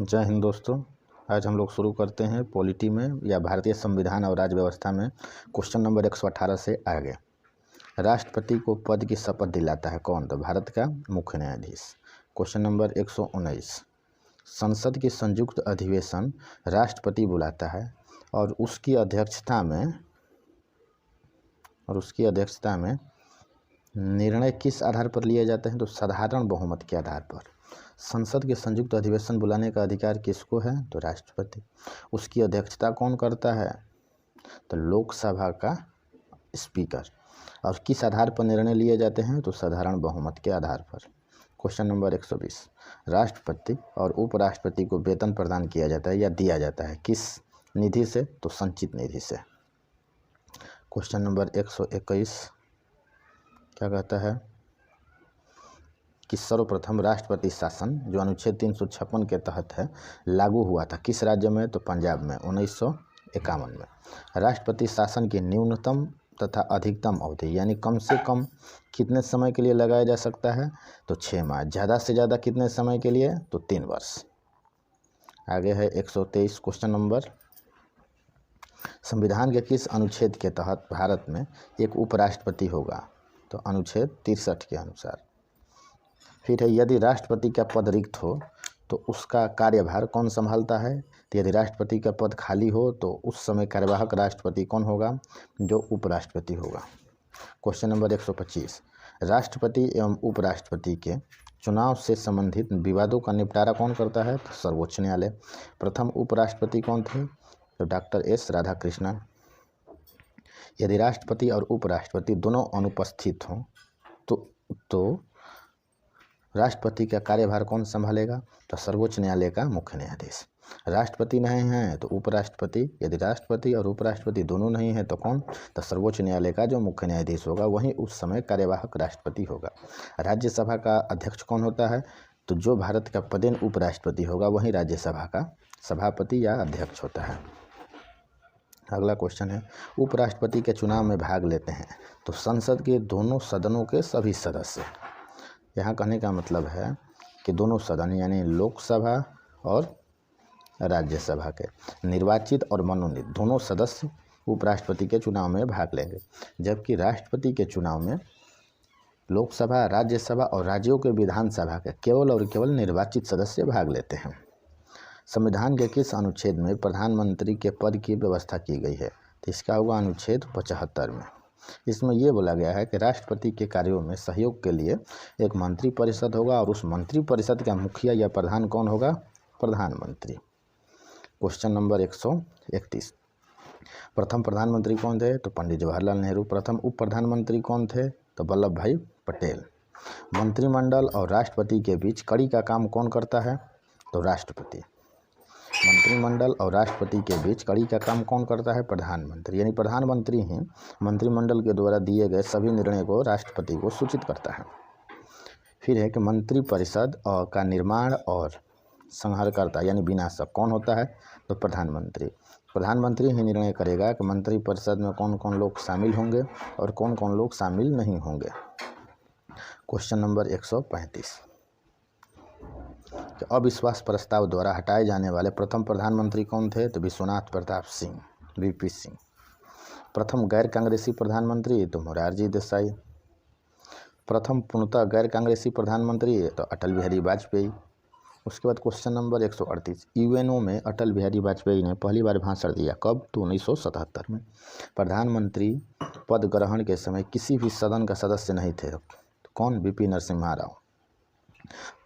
जय हिंद दोस्तों। आज हम लोग शुरू करते हैं पॉलिटी में या भारतीय संविधान और राज्य व्यवस्था में क्वेश्चन नंबर 118 से आगे। राष्ट्रपति को पद की शपथ दिलाता है कौन? तो भारत का मुख्य न्यायाधीश। क्वेश्चन नंबर 119, संसद की संयुक्त अधिवेशन राष्ट्रपति बुलाता है और उसकी अध्यक्षता में निर्णय किस आधार पर लिए जाते हैं? तो साधारण बहुमत के आधार पर। संसद के संयुक्त अधिवेशन बुलाने का अधिकार किसको है? तो राष्ट्रपति। उसकी अध्यक्षता कौन करता है? तो लोकसभा का स्पीकर। और किस आधार पर निर्णय लिए जाते हैं? तो साधारण बहुमत के आधार पर। क्वेश्चन नंबर 120, राष्ट्रपति और उपराष्ट्रपति को वेतन प्रदान किया जाता है या दिया जाता है किस निधि से? तो संचित निधि से। क्वेश्चन नंबर 121 क्या कहता है कि सर्वप्रथम राष्ट्रपति शासन जो अनुच्छेद 356 के तहत है लागू हुआ था किस राज्य में? तो पंजाब में 1951 में। राष्ट्रपति शासन की न्यूनतम तथा अधिकतम अवधि यानी कम से कम कितने समय के लिए लगाया जा सकता है? तो 6 माह। ज़्यादा से ज़्यादा कितने समय के लिए? तो 3 वर्ष। आगे है 123 क्वेश्चन नंबर, संविधान के किस अनुच्छेद के तहत भारत में एक उपराष्ट्रपति होगा? तो अनुच्छेद 63 के अनुसार। फिर है यदि राष्ट्रपति का पद रिक्त हो तो उसका कार्यभार कौन संभालता है? तो यदि राष्ट्रपति का पद खाली हो तो उस समय कार्यवाहक राष्ट्रपति कौन होगा? जो उपराष्ट्रपति होगा। क्वेश्चन नंबर 125, राष्ट्रपति एवं उपराष्ट्रपति के चुनाव से संबंधित विवादों का निपटारा कौन करता है? तो सर्वोच्च न्यायालय। प्रथम उपराष्ट्रपति कौन थे? तो डॉक्टर एस राधाकृष्णन। यदि राष्ट्रपति और उपराष्ट्रपति दोनों अनुपस्थित हों तो राष्ट्रपति का कार्यभार कौन संभालेगा? तो सर्वोच्च न्यायालय का मुख्य न्यायाधीश। राष्ट्रपति नहीं है तो उपराष्ट्रपति। यदि राष्ट्रपति और उपराष्ट्रपति दोनों नहीं है तो कौन? तो सर्वोच्च न्यायालय का जो मुख्य न्यायाधीश होगा वही उस समय कार्यवाहक राष्ट्रपति होगा। राज्यसभा का अध्यक्ष कौन होता है? तो जो भारत का पदेन उपराष्ट्रपति होगा वही राज्यसभा का सभापति या अध्यक्ष होता है। अगला क्वेश्चन है, उपराष्ट्रपति के चुनाव में भाग लेते हैं तो संसद के दोनों सदनों के सभी सदस्य। यहाँ कहने का मतलब है कि दोनों सदन यानी लोकसभा और राज्यसभा के निर्वाचित और मनोनीत दोनों सदस्य उपराष्ट्रपति के चुनाव में भाग लेंगे, जबकि राष्ट्रपति के चुनाव में लोकसभा, राज्यसभा और राज्यों के विधानसभा के केवल और केवल निर्वाचित सदस्य भाग लेते हैं। संविधान के किस अनुच्छेद में प्रधानमंत्री के पद की व्यवस्था की गई है? तो इसका होगा अनुच्छेद 75 में। इसमें यह बोला गया है कि राष्ट्रपति के कार्यों में सहयोग के लिए एक मंत्री परिषद होगा और उस मंत्री परिषद का मुखिया या प्रधान कौन होगा? प्रधानमंत्री। क्वेश्चन नंबर 131, प्रथम प्रधानमंत्री कौन थे? तो पंडित जवाहरलाल नेहरू। प्रथम उप प्रधानमंत्री कौन थे? तो वल्लभ भाई पटेल। मंत्रिमंडल और राष्ट्रपति के बीच कड़ी का काम कौन करता है? तो राष्ट्रपति। मंत्रिमंडल और राष्ट्रपति के बीच कड़ी का काम कौन करता है? प्रधानमंत्री। यानी प्रधानमंत्री ही मंत्रिमंडल के द्वारा दिए गए सभी निर्णय को राष्ट्रपति को सूचित करता है। फिर है कि मंत्रिपरिषद का निर्माण और संहारकर्ता यानी विनाशक कौन होता है? तो प्रधानमंत्री। प्रधानमंत्री ही निर्णय करेगा कि मंत्रिपरिषद में कौन कौन लोग शामिल होंगे और कौन कौन लोग शामिल नहीं होंगे। क्वेश्चन नंबर 135, अविश्वास प्रस्ताव द्वारा हटाए जाने वाले प्रथम प्रधानमंत्री कौन थे? तो विश्वनाथ प्रताप सिंह, वीपी सिंह। प्रथम गैर कांग्रेसी प्रधानमंत्री तो मोरारजी देसाई। प्रथम पूर्णतः गैर कांग्रेसी प्रधानमंत्री तो अटल बिहारी वाजपेयी। उसके बाद क्वेश्चन नंबर 138, यूएनओ में अटल बिहारी वाजपेयी ने पहली बार भाषण दिया कब? तो 1977 में। प्रधानमंत्री पद ग्रहण के समय किसी भी सदन का सदस्य नहीं थे तो कौन? वीपी नरसिम्हा राव।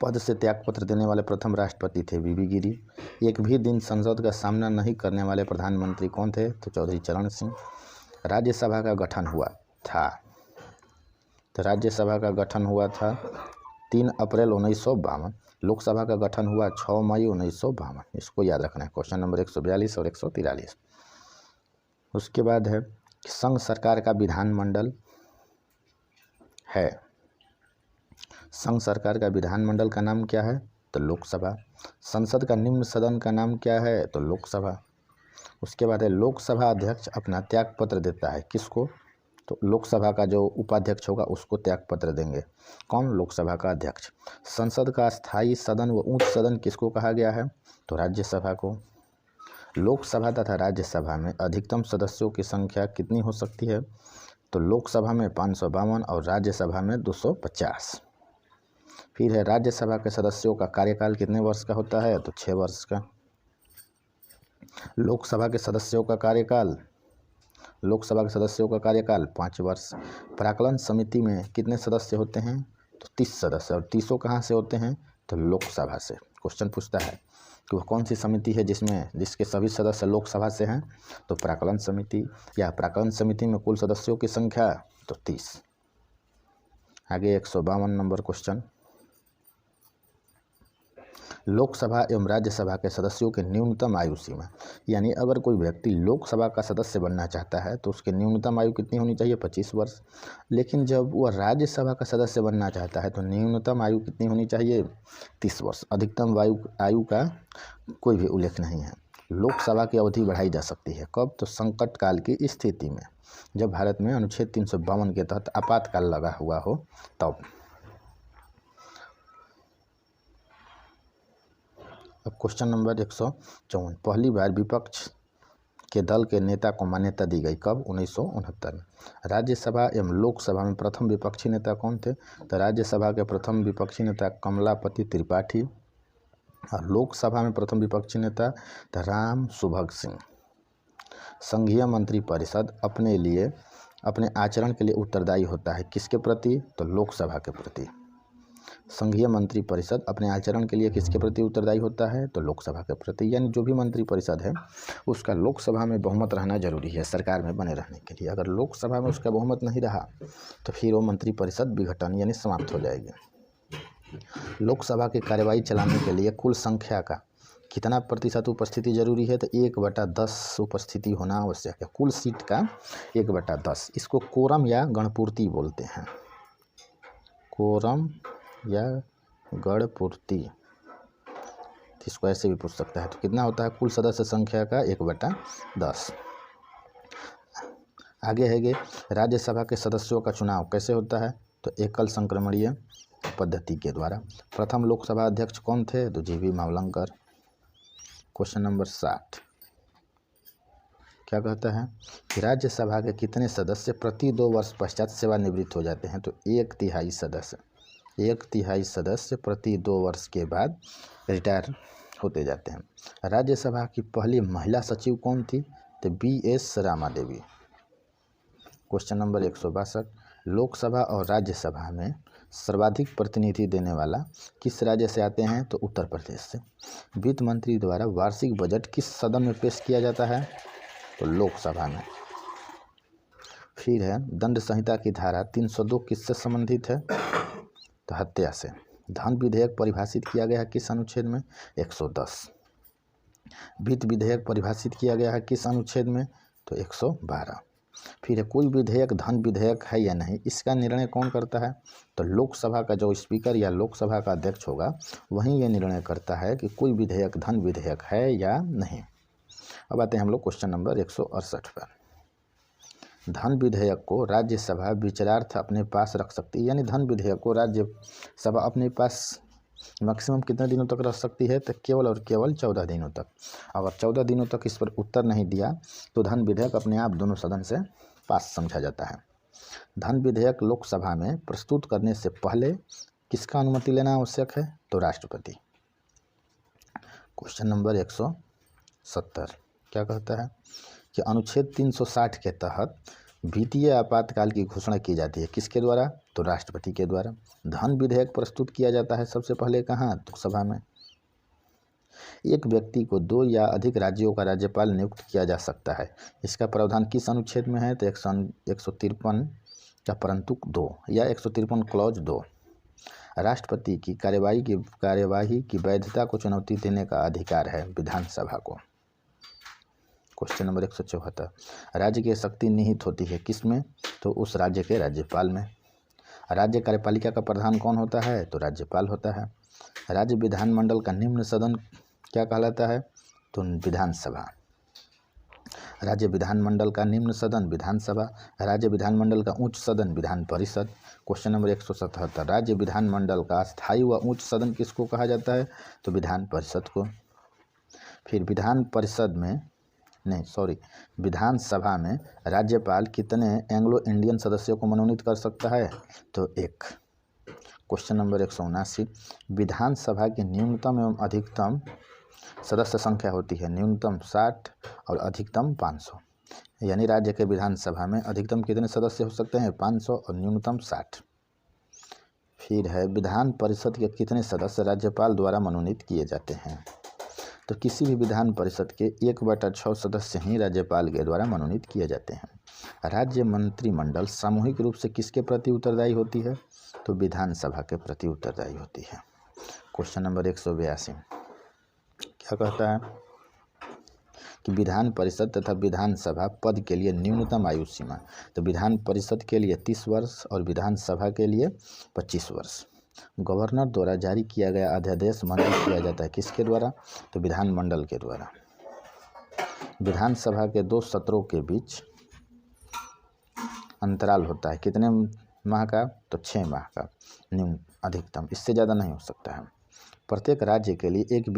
पद से त्यागपत्र देने वाले प्रथम राष्ट्रपति थे वीवी गिरी। एक भी दिन संसद का सामना नहीं करने वाले प्रधानमंत्री कौन थे? तो चौधरी चरण सिंह। राज्यसभा का गठन हुआ था तो राज्यसभा का गठन हुआ था 3 अप्रैल 1952। लोकसभा का गठन हुआ 6 मई 1952। इसको याद रखना है। क्वेश्चन नंबर 142 और 143। उसके बाद है संघ सरकार का विधानमंडल है। संघ सरकार का विधानमंडल का नाम क्या है? तो लोकसभा। संसद का निम्न सदन का नाम क्या है? तो लोकसभा। उसके बाद है लोकसभा अध्यक्ष अपना त्यागपत्र देता है किसको? तो लोकसभा का जो उपाध्यक्ष होगा उसको त्यागपत्र देंगे। कौन? लोकसभा का अध्यक्ष। संसद का स्थायी सदन व उच्च सदन किसको कहा गया है? तो राज्यसभा को। लोकसभा तथा राज्यसभा में अधिकतम सदस्यों की संख्या कितनी हो सकती है? तो लोकसभा में 552 और राज्यसभा में 250। फिर है राज्यसभा के सदस्यों का कार्यकाल कितने वर्ष का होता है? तो 6 वर्ष का। लोकसभा के सदस्यों का कार्यकाल 5 वर्ष। प्राक्कलन समिति में कितने सदस्य होते हैं? तो 30 सदस्य। और 30 कहाँ से होते हैं? तो लोकसभा से। क्वेश्चन पूछता है कि वह कौन सी समिति है जिसके सभी सदस्य लोकसभा से हैं? तो प्राक्कलन समिति। या प्राक्कलन समिति में कुल सदस्यों की संख्या तो 30। आगे 152 नंबर क्वेश्चन। लोकसभा एवं राज्यसभा के सदस्यों के न्यूनतम आयु सीमा, यानी अगर कोई व्यक्ति लोकसभा का सदस्य बनना चाहता है तो उसकी न्यूनतम आयु कितनी होनी चाहिए? 25 वर्ष। लेकिन जब वह राज्यसभा का सदस्य बनना चाहता है तो न्यूनतम आयु कितनी होनी चाहिए? 30 वर्ष। अधिकतम आयु का कोई भी उल्लेख नहीं है। लोकसभा की अवधि बढ़ाई जा सकती है। कब? तो संकट काल की स्थिति में, जब भारत में अनुच्छेद 352 के तहत आपातकाल लगा हुआ हो तब। अब क्वेश्चन नंबर 154। पहली बार विपक्ष के दल के नेता को मान्यता दी गई कब? 1969 में। राज्यसभा एवं लोकसभा में प्रथम विपक्षी नेता कौन थे? तो राज्यसभा के प्रथम विपक्षी नेता कमलापति त्रिपाठी और लोकसभा में प्रथम विपक्षी नेता राम सुभग सिंह। संघीय मंत्रिपरिषद अपने आचरण के लिए उत्तरदायी होता है किसके प्रति? तो लोकसभा के प्रति। संघीय मंत्रिपरिषद अपने आचरण के लिए किसके प्रति उत्तरदायी होता है? तो लोकसभा के प्रति। यानी जो भी मंत्रिपरिषद है उसका लोकसभा में बहुमत रहना जरूरी है सरकार में बने रहने के लिए। अगर लोकसभा में उसका बहुमत नहीं रहा तो फिर वो मंत्रिपरिषद विघटन यानी समाप्त हो जाएगी। लोकसभा की कार्यवाही चलाने के लिए कुल संख्या का कितना प्रतिशत उपस्थिति जरूरी है? तो 1/10 उपस्थिति होना आवश्यक है। कुल सीट का 1/10। इसको कोरम या गणपूर्ति बोलते हैं। कोरम या गणपूर्ति, इसको ऐसे भी पूछ सकता है। तो कितना होता है कुल सदस्य संख्या का? 1/10। आगे है कि राज्यसभा के सदस्यों का चुनाव कैसे होता है? तो एकल संक्रमणीय पद्धति के द्वारा। प्रथम लोकसभा अध्यक्ष कौन थे? तो जीवी मावलंकर। क्वेश्चन नंबर 60 क्या कहता है कि राज्यसभा के कितने सदस्य प्रति 2 वर्ष पश्चात सेवानिवृत्त हो जाते हैं? तो 1/3 सदस्य प्रति 2 वर्ष के बाद रिटायर होते जाते हैं। राज्यसभा की पहली महिला सचिव कौन थी? तो BS Rama Devi. Question number 162। Lok Sabha और राज्यसभा में सर्वाधिक प्रतिनिधि देने वाला किस राज्य से आते हैं? तो उत्तर प्रदेश से। वित्त मंत्री द्वारा वार्षिक बजट किस सदन में पेश किया जाता है? तो लोकसभा में। फिर है दंड संहिता की धारा 302 किससे संबंधित है? तो हत्या से। धन विधेयक परिभाषित किया गया है किस अनुच्छेद में? 110। वित्त विधेयक परिभाषित किया गया है किस अनुच्छेद में? तो 112। फिर है कोई विधेयक धन विधेयक है या नहीं, इसका निर्णय कौन करता है? तो लोकसभा का जो स्पीकर या लोकसभा का अध्यक्ष होगा वही ये निर्णय करता है कि कोई विधेयक धन विधेयक है या नहीं। अब आते हैं हम लोग क्वेश्चन नंबर 168 पर। धन विधेयक को राज्यसभा विचारार्थ अपने पास रख सकती है, यानी धन विधेयक को राज्यसभा अपने पास मैक्सिमम कितने दिनों तक रख सकती है? तो केवल और केवल 14 दिनों तक। अगर 14 दिनों तक इस पर उत्तर नहीं दिया तो धन विधेयक अपने आप दोनों सदन से पास समझा जाता है। धन विधेयक लोकसभा में प्रस्तुत करने से पहले किसका अनुमति लेना आवश्यक है? तो राष्ट्रपति। क्वेश्चन नंबर 170 क्या कहता है कि अनुच्छेद 360 के तहत वित्तीय आपातकाल की घोषणा की जाती है किसके द्वारा? तो राष्ट्रपति के द्वारा। धन विधेयक प्रस्तुत किया जाता है सबसे पहले कहाँ? तो सभा में। एक व्यक्ति को 2 या अधिक राज्यों का राज्यपाल नियुक्त किया जा सकता है, इसका प्रावधान किस अनुच्छेद में है? तो 153 का परंतु 2 या 153 क्लॉज 2। राष्ट्रपति की कार्यवाही की वैधता को चुनौती देने का अधिकार है विधानसभा को। Question number 174। राज्य की शक्ति निहित होती है किसमें? तो उस राज्य के राज्यपाल में। राज्य कार्यपालिका का प्रधान कौन होता है? तो राज्यपाल होता है। राज्य विधानमंडल का निम्न सदन क्या कहलाता है? तो विधानसभा। राज्य विधानमंडल का निम्न सदन विधानसभा, राज्य विधानमंडल का उच्च सदन विधान परिषद। क्वेश्चन नंबर 177, राज्य विधानमंडल का स्थायी व उच्च सदन किसको कहा जाता है? तो विधान परिषद को। फिर विधानसभा में राज्यपाल कितने एंग्लो इंडियन सदस्यों को मनोनीत कर सकता है? तो 1। क्वेश्चन नंबर 179, विधानसभा की न्यूनतम एवं अधिकतम सदस्य संख्या होती है? न्यूनतम 60 और अधिकतम 500। यानी राज्य के विधानसभा में अधिकतम कितने सदस्य हो सकते हैं? 500 और न्यूनतम 60। फिर है विधान परिषद के कितने सदस्य राज्यपाल द्वारा मनोनीत किए जाते हैं? तो किसी भी विधान परिषद के 1/6 सदस्य ही राज्यपाल के द्वारा मनोनीत किए जाते हैं। राज्य मंत्रिमंडल सामूहिक रूप से किसके प्रति उत्तरदायी होती है? तो विधानसभा के प्रति उत्तरदायी होती है। क्वेश्चन नंबर 182 क्या कहता है कि विधान परिषद तथा विधानसभा पद के लिए न्यूनतम आयु सीमा। तो विधान परिषद के लिए 30 वर्ष और विधानसभा के लिए 25 वर्ष। गवर्नर द्वारा जारी किया गया अध्यादेश मंजूर किया जाता है किसके द्वारा? तो विधानमंडल के द्वारा। विधानसभा के 2 सत्रों के बीच अंतराल होता है कितने माह का? तो 6 माह का न्यून अधिकतम, इससे ज़्यादा नहीं हो सकता है। प्रत्येक राज्य के लिए एक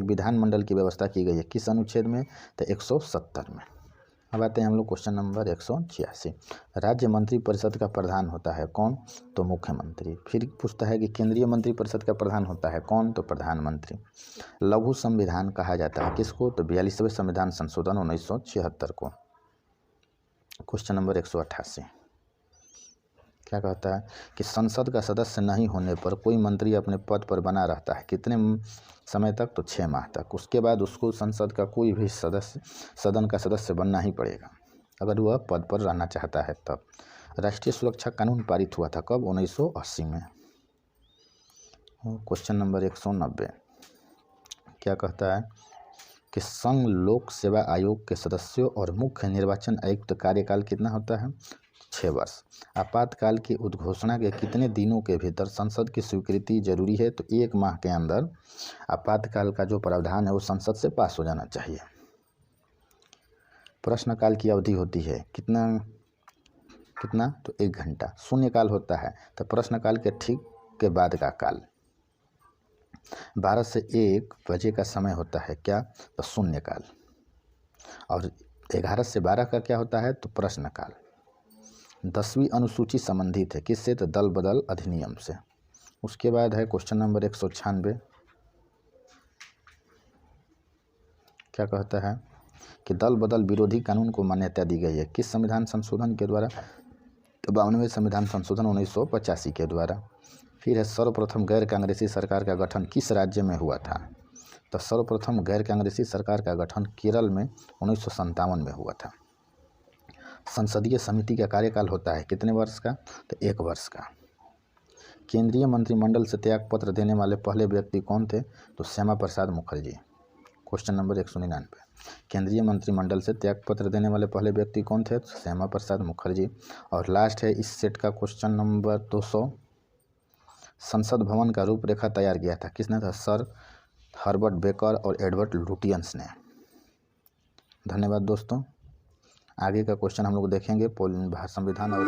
विधानमंडल की व्यवस्था की गई है किस अनुच्छेद में? तो 170 में। अब आते हैं हम लोग क्वेश्चन नंबर 186। राज्य मंत्री परिषद का प्रधान होता है कौन? तो मुख्यमंत्री। फिर पूछता है कि केंद्रीय मंत्री परिषद का प्रधान होता है कौन? तो प्रधानमंत्री। लघु संविधान कहा जाता है किसको? तो 42वें संविधान संशोधन 1976 को। क्वेश्चन नंबर 188 क्या कहता है कि संसद का सदस्य नहीं होने पर कोई मंत्री अपने पद पर बना रहता है कितने समय तक? तो 6 माह तक। उसके बाद उसको संसद का कोई भी सदन का सदस्य बनना ही पड़ेगा अगर वह पद पर रहना चाहता है तब। राष्ट्रीय सुरक्षा कानून पारित हुआ था कब? 1980 में। क्वेश्चन नंबर 190 क्या कहता है कि संघ लोक सेवा आयोग के सदस्यों और मुख्य निर्वाचन आयुक्त कार्यकाल कितना होता है? 6 वर्ष। आपातकाल की उद्घोषणा के कितने दिनों के भीतर संसद की स्वीकृति जरूरी है? तो 1 माह के अंदर आपातकाल का जो प्रावधान है वो संसद से पास हो जाना चाहिए। प्रश्नकाल की अवधि होती है कितना? तो 1 घंटा। शून्यकाल होता है तो प्रश्नकाल के ठीक के बाद का काल। 12 से 1 बजे का समय होता है क्या? तो शून्यकाल। और 11 से 12 का क्या होता है? तो प्रश्नकाल। 10वीं अनुसूची संबंधित है किससे? तो दल बदल अधिनियम से। उसके बाद है क्वेश्चन नंबर 196 क्या कहता है कि दल बदल विरोधी कानून को मान्यता दी गई है किस संविधान संशोधन के द्वारा? 52वें संविधान संशोधन 1985 के द्वारा। फिर है सर्वप्रथम गैर कांग्रेसी सरकार का गठन किस राज्य में हुआ था? तो सर्वप्रथम गैर कांग्रेसी सरकार का गठन केरल में 1957 में हुआ था। संसदीय समिति का कार्यकाल होता है कितने वर्ष का? तो 1 वर्ष का। केंद्रीय मंत्रिमंडल से त्यागपत्र देने वाले पहले व्यक्ति कौन थे? तो श्यामा प्रसाद मुखर्जी। क्वेश्चन नंबर 199 केंद्रीय मंत्रिमंडल से त्यागपत्र देने वाले पहले व्यक्ति कौन थे? तो श्यामा प्रसाद मुखर्जी। और लास्ट है इस सेट का क्वेश्चन नंबर 200 संसद भवन का रूपरेखा तैयार किया था किसने? था सर हर्बर्ट बेकर और एडवर्ड लुटियंस ने। धन्यवाद दोस्तों। आगे का क्वेश्चन हम लोग देखेंगे संविधान और